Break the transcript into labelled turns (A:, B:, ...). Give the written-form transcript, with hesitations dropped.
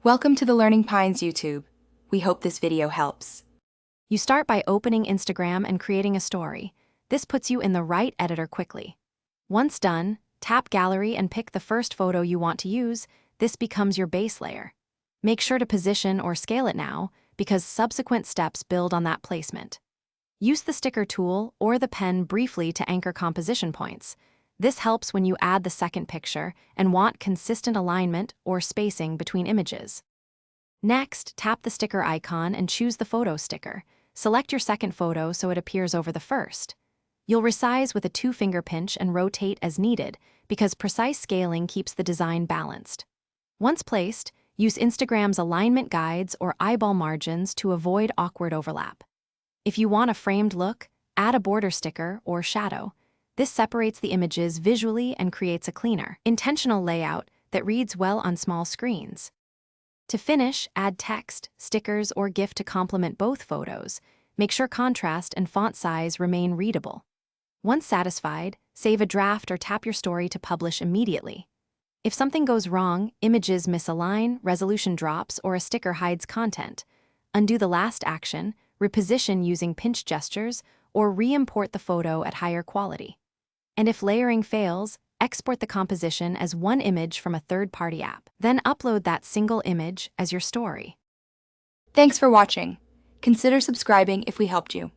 A: Welcome to the Learning Pines YouTube. We hope this video helps.
B: You start by opening Instagram and creating a story. This puts you in the right editor quickly. Once done, tap Gallery and pick the first photo you want to use. This becomes your base layer. Make sure to position or scale it now, because subsequent steps build on that placement. Use the sticker tool or the pen briefly to anchor composition points. This helps when you add the second picture and want consistent alignment or spacing between images. Next, tap the sticker icon and choose the photo sticker. Select your second photo so it appears over the first. You'll resize with a 2-finger pinch and rotate as needed, because precise scaling keeps the design balanced. Once placed, use Instagram's alignment guides or eyeball margins to avoid awkward overlap. If you want a framed look, add a border sticker or shadow. This separates the images visually and creates a cleaner, intentional layout that reads well on small screens. To finish, add text, stickers, or GIF to complement both photos. Make sure contrast and font size remain readable. Once satisfied, save a draft or tap your story to publish immediately. If something goes wrong, images misalign, resolution drops, or a sticker hides content, undo the last action, reposition using pinch gestures, or re-import the photo at higher quality. And if layering fails, export the composition as one image from a third-party app. Then upload that single image as your story.
A: Thanks for watching. Consider subscribing if we helped you.